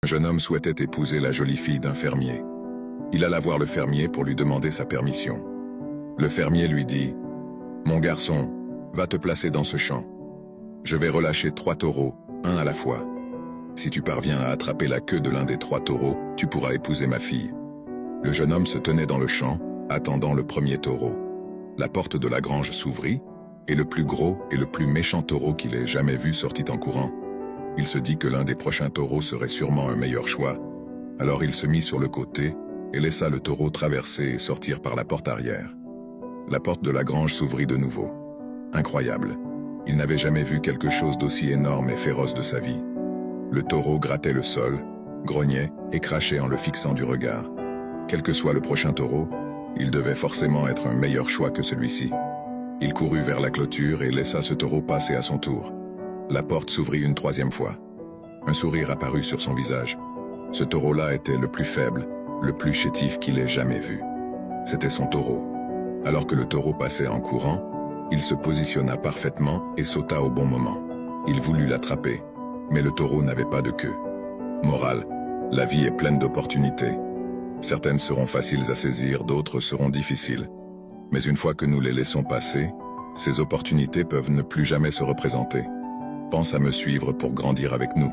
Un jeune homme souhaitait épouser la jolie fille d'un fermier. Il alla voir le fermier pour lui demander sa permission. Le fermier lui dit « Mon garçon, va te placer dans ce champ. Je vais relâcher 3 taureaux, un à la fois. Si tu parviens à attraper la queue de l'un des 3 taureaux, tu pourras épouser ma fille. » Le jeune homme se tenait dans le champ, attendant le premier taureau. La porte de la grange s'ouvrit, et le plus gros et le plus méchant taureau qu'il ait jamais vu sortit en courant. Il se dit que l'un des prochains taureaux serait sûrement un meilleur choix. Alors il se mit sur le côté et laissa le taureau traverser et sortir par la porte arrière. La porte de la grange s'ouvrit de nouveau. Incroyable. Il n'avait jamais vu quelque chose d'aussi énorme et féroce de sa vie. Le taureau grattait le sol, grognait et crachait en le fixant du regard. Quel que soit le prochain taureau, il devait forcément être un meilleur choix que celui-ci. Il courut vers la clôture et laissa ce taureau passer à son tour. La porte s'ouvrit une 3e fois. Un sourire apparut sur son visage. Ce taureau-là était le plus faible, le plus chétif qu'il ait jamais vu. C'était son taureau. Alors que le taureau passait en courant, il se positionna parfaitement et sauta au bon moment. Il voulut l'attraper, mais le taureau n'avait pas de queue. Morale, la vie est pleine d'opportunités. Certaines seront faciles à saisir, d'autres seront difficiles. Mais une fois que nous les laissons passer, ces opportunités peuvent ne plus jamais se représenter. Pense à me suivre pour grandir avec nous.